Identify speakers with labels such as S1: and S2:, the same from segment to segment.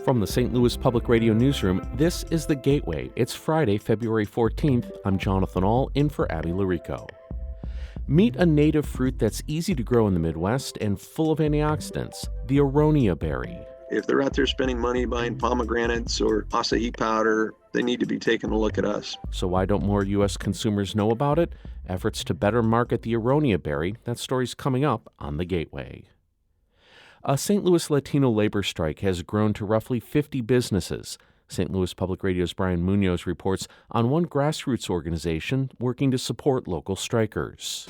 S1: From the St. Louis Public Radio Newsroom, this is The Gateway. It's Friday, February 14th. I'm Jonathan Ahl, in for Abby Larico. Meet a native fruit that's easy to grow in the Midwest and full of antioxidants, the aronia berry.
S2: If they're out there spending money buying pomegranates or acai powder, they need to be taking a look at us.
S1: So why don't more U.S. consumers know about it? Efforts to better market the aronia berry. That story's coming up on The Gateway. A St. Louis Latino labor strike has grown to roughly 50 businesses. St. Louis Public Radio's Brian Munoz reports on one grassroots organization working to support local strikers.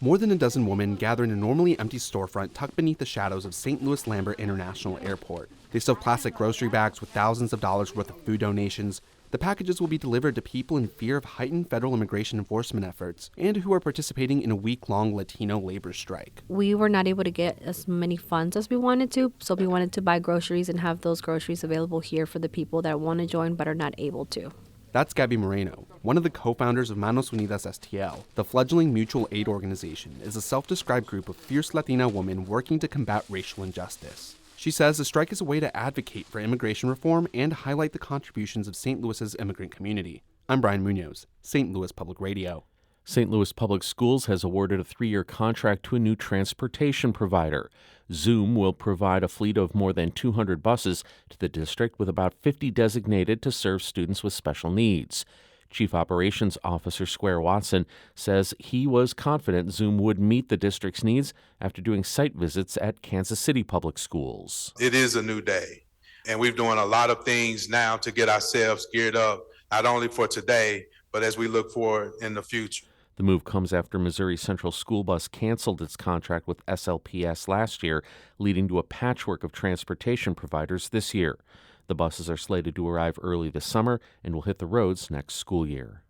S3: More than a dozen women gather in a normally empty storefront tucked beneath the shadows of St. Louis Lambert International Airport. They stuff plastic grocery bags with thousands of dollars worth of food donations. The packages will be delivered to people in fear of heightened federal immigration enforcement efforts and who are participating in a week-long Latino labor strike.
S4: We were not able to get as many funds as we wanted to, so we wanted to buy groceries and have those groceries available here for the people that want to join but are not able to.
S3: That's Gabby Moreno, one of the co-founders of Manos Unidas STL. The fledgling mutual aid organization is a self-described group of fierce Latina women working to combat racial injustice. She says the strike is a way to advocate for immigration reform and highlight the contributions of St. Louis's immigrant community. I'm Brian Munoz, St. Louis Public Radio.
S1: St. Louis Public Schools has awarded a 3-year contract to a new transportation provider. Zoom will provide a fleet of more than 200 buses to the district, with about 50 designated to serve students with special needs. Chief Operations Officer Square Watson says he was confident Zoom would meet the district's needs after doing site visits at Kansas City Public Schools.
S5: It is a new day, and we're doing a lot of things now to get ourselves geared up, not only for today, but as we look forward in the future.
S1: The move comes after Missouri Central School Bus canceled its contract with SLPS last year, leading to a patchwork of transportation providers this year. The buses are slated to arrive early this summer and will hit the roads next school year.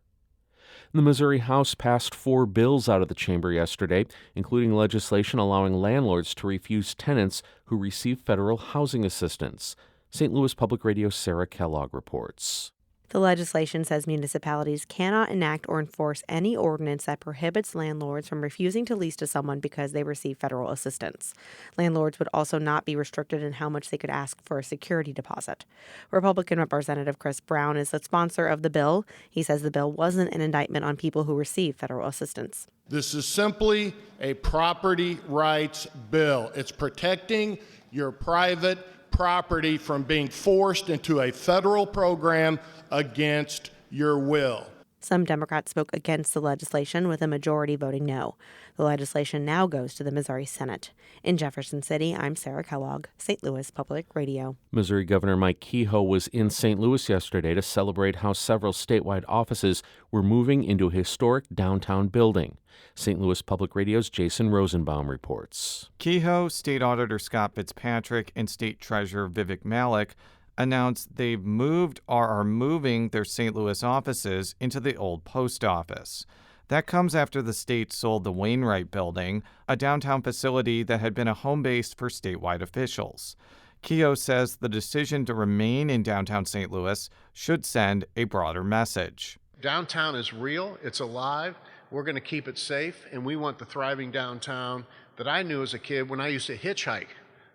S1: The Missouri House passed 4 bills out of the chamber yesterday, including legislation allowing landlords to refuse tenants who receive federal housing assistance. St. Louis Public Radio's Sarah Kellogg reports.
S6: The legislation says municipalities cannot enact or enforce any ordinance that prohibits landlords from refusing to lease to someone because they receive federal assistance. Landlords would also not be restricted in how much they could ask for a security deposit. Republican Representative Chris Brown is the sponsor of the bill. He says the bill wasn't an indictment on people who receive federal assistance.
S7: This is simply a property rights bill. It's protecting your private property from being forced into a federal program against your will.
S6: Some Democrats spoke against the legislation, with a majority voting no. The legislation now goes to the Missouri Senate. In Jefferson City, I'm Sarah Kellogg, St. Louis Public Radio.
S1: Missouri Governor Mike Kehoe was in St. Louis yesterday to celebrate how several statewide offices were moving into a historic downtown building. St. Louis Public Radio's Jason Rosenbaum reports.
S8: Kehoe, State Auditor Scott Fitzpatrick, and State Treasurer Vivek Malik announced they've moved or are moving their St. Louis offices into the old post office. That comes after the state sold the Wainwright Building, a downtown facility that had been a home base for statewide officials. Kehoe says the decision to remain in downtown St. Louis should send a broader message.
S9: Downtown is real, it's alive, we're going to keep it safe, and we want the thriving downtown that I knew as a kid when I used to hitchhike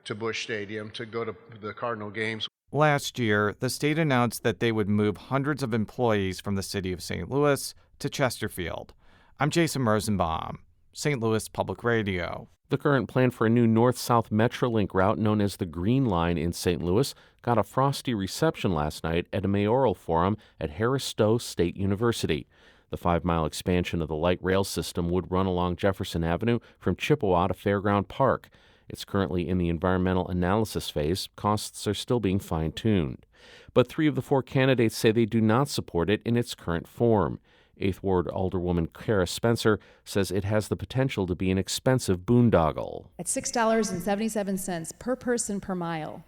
S9: to Busch Stadium to go to the Cardinal games.
S8: Last year, the state announced that they would move hundreds of employees from the city of St. Louis to Chesterfield. I'm Jason Rosenbaum, St. Louis Public Radio.
S1: The current plan for a new north-south Metrolink route known as the Green Line in St. Louis got a frosty reception last night at a mayoral forum at Harris Stowe State University. The 5-mile expansion of the light rail system would run along Jefferson Avenue from Chippewa to Fairground Park. It's currently in the environmental analysis phase. Costs are still being fine-tuned. But 3 of the 4 candidates say they do not support it in its current form. 8th Ward Alderwoman Kara Spencer says it has the potential to be an expensive boondoggle.
S10: At $6.77 per person per mile,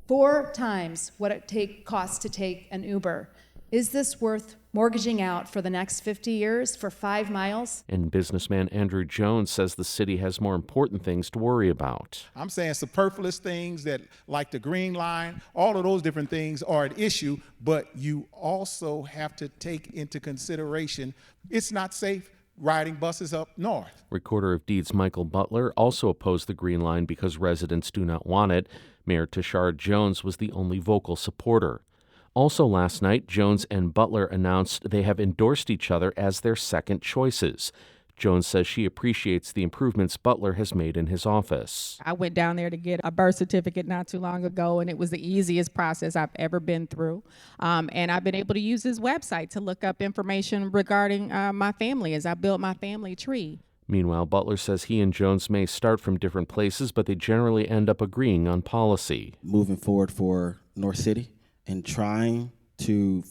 S10: 4 times what it costs to take an Uber. Is this worth mortgaging out for the next 50 years for 5 miles?
S1: And businessman Andrew Jones says the city has more important things to worry about.
S11: I'm saying superfluous things that, like the Green Line, all of those different things are an issue, but you also have to take into consideration it's not safe riding buses up north.
S1: Recorder of Deeds Michael Butler also opposed the Green Line because residents do not want it. Mayor Tashard Jones was the only vocal supporter. Also last night, Jones and Butler announced they have endorsed each other as their second choices. Jones says she appreciates the improvements Butler has made in his office.
S12: I went down there to get a birth certificate not too long ago, and it was the easiest process I've ever been through. And I've been able to use his website to look up information regarding my family as I built my family tree.
S1: Meanwhile, Butler says he and Jones may start from different places, but they generally end up agreeing on policy.
S13: Moving forward for North City and trying to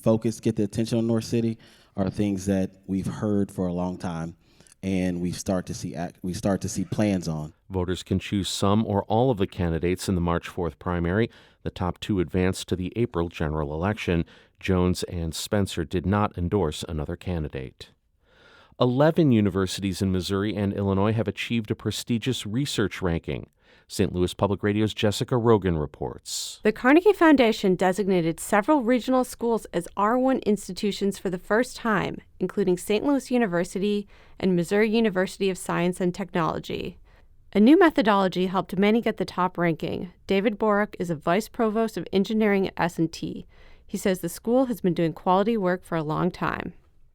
S13: get the attention on North City are things that we've heard for a long time, and we start to see plans on.
S1: Voters can choose some or all of the candidates in the March 4th primary. The top two advance to the April general election. Jones and Spencer did not endorse another candidate. 11 universities in Missouri and Illinois have achieved a prestigious research ranking. St. Louis Public Radio's Jessica Rogan reports.
S14: The Carnegie Foundation designated several regional schools as R1 institutions for the first time, including St. Louis University and Missouri University of Science and Technology. A new methodology helped many get the top ranking. David Boruck is a vice provost of engineering at S&T. He says the school has been doing quality work for a long time.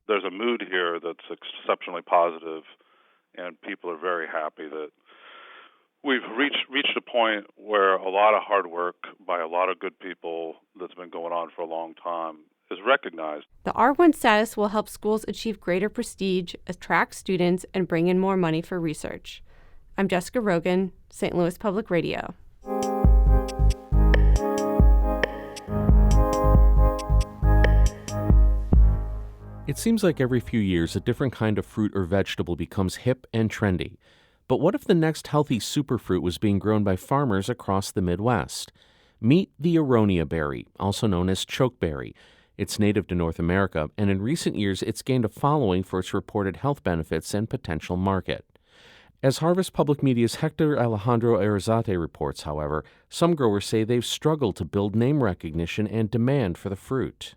S15: There's a mood here that's exceptionally positive, and people are very happy that we've reached a point where a lot of hard work by a lot of good people that's been going on for a long time is recognized.
S14: The R1 status will help schools achieve greater prestige, attract students, and bring in more money for research. I'm Jessica Rogan, St. Louis Public Radio.
S1: It seems like every few years a different kind of fruit or vegetable becomes hip and trendy. But what if the next healthy superfruit was being grown by farmers across the Midwest? Meet the aronia berry, also known as chokeberry. It's native to North America, and in recent years it's gained a following for its reported health benefits and potential market. As Harvest Public Media's Hector Alejandro Arizate reports, however, some growers say they've struggled to build name recognition and demand for the fruit.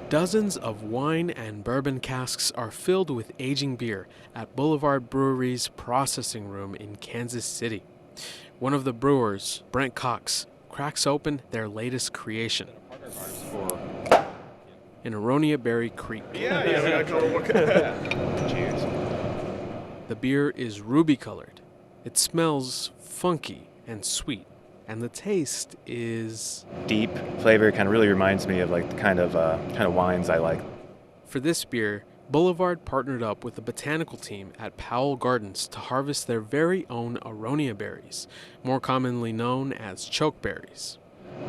S16: Dozens of wine and bourbon casks are filled with aging beer at Boulevard Brewery's processing room in Kansas City. One of the brewers, Brent Cox, cracks open their latest creation, an aronia berry creek.
S17: Yeah, we gotta go look at that. Cheers.
S16: The beer is ruby-colored. It smells funky and sweet. And the taste is
S18: deep flavor. Kind of really reminds me of like the kind of wines I like.
S16: For this beer, Boulevard partnered up with the botanical team at Powell Gardens to harvest their very own aronia berries, more commonly known as chokeberries.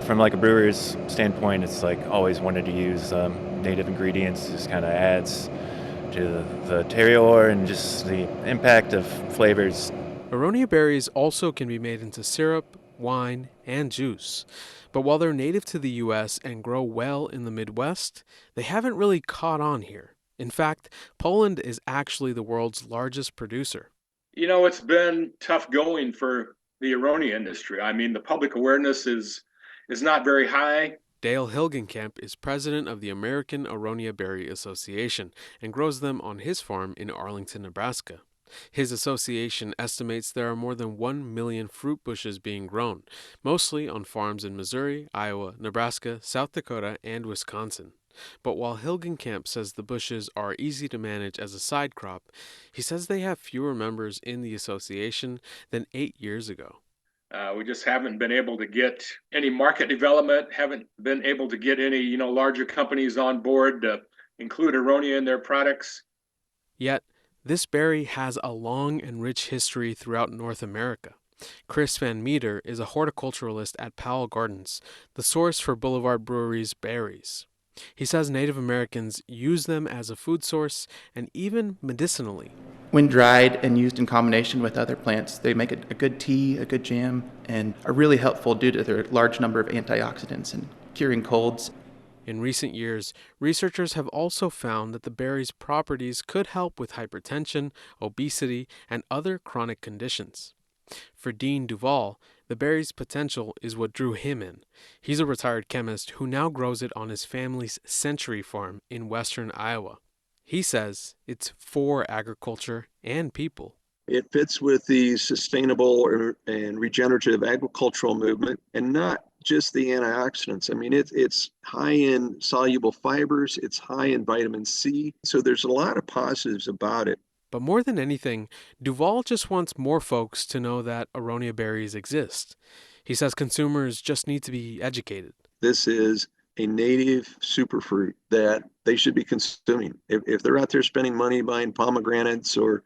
S18: From like a brewer's standpoint, it's like always wanted to use native ingredients. Just kind of adds to the terroir and just the impact of flavors.
S16: Aronia berries also can be made into syrup, wine, and juice. But while they're native to the U.S. and grow well in the Midwest, they haven't really caught on here. In fact, Poland is actually the world's largest producer.
S19: You know, it's been tough going for the aronia industry. I mean, the public awareness is not very high.
S16: Dale Hilgenkamp is president of the American Aronia Berry Association and grows them on his farm in Arlington, Nebraska. His association estimates there are more than 1 million fruit bushes being grown, mostly on farms in Missouri, Iowa, Nebraska, South Dakota, and Wisconsin. But while Hilgenkamp says the bushes are easy to manage as a side crop, he says they have fewer members in the association than 8 years ago.
S19: We just haven't been able to get any market development, haven't been able to get any, larger companies on board to include aronia in their products.
S16: Yet, this berry has a long and rich history throughout North America. Chris Van Meter is a horticulturalist at Powell Gardens, the source for Boulevard Brewery's berries. He says Native Americans use them as a food source and even medicinally.
S20: When dried and used in combination with other plants, they make a good tea, a good jam, and are really helpful due to their large number of antioxidants and curing colds.
S16: In recent years, researchers have also found that the berry's properties could help with hypertension, obesity, and other chronic conditions. For Dean Duval, the berry's potential is what drew him in. He's a retired chemist who now grows it on his family's Century farm in western Iowa. He says it's for agriculture and people.
S2: It fits with the sustainable and regenerative agricultural movement, and not just the antioxidants. I mean, it's high in soluble fibers, it's high in vitamin C. So there's a lot of positives about it.
S16: But more than anything, Duval just wants more folks to know that aronia berries exist. He says consumers just need to be educated.
S2: This is a native superfruit that they should be consuming. If they're out there spending money buying pomegranates or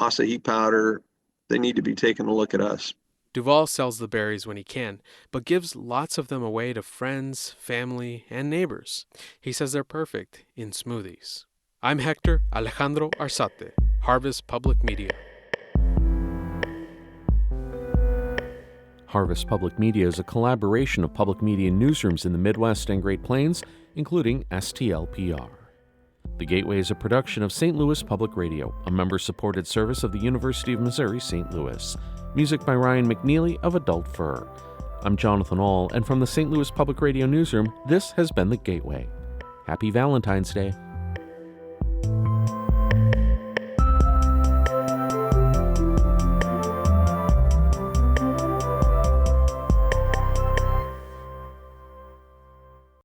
S2: acai powder, they need to be taking a look at us.
S16: Duval sells the berries when he can, but gives lots of them away to friends, family, and neighbors. He says they're perfect in smoothies. I'm Hector Alejandro Arzate, Harvest Public Media.
S1: Harvest Public Media is a collaboration of public media newsrooms in the Midwest and Great Plains, including STLPR. The Gateway is a production of St. Louis Public Radio, a member-supported service of the University of Missouri St. Louis. Music by Ryan McNeely of Adult Fur. I'm Jonathan Ahl, and from the St. Louis Public Radio newsroom, this has been The Gateway. Happy Valentine's Day.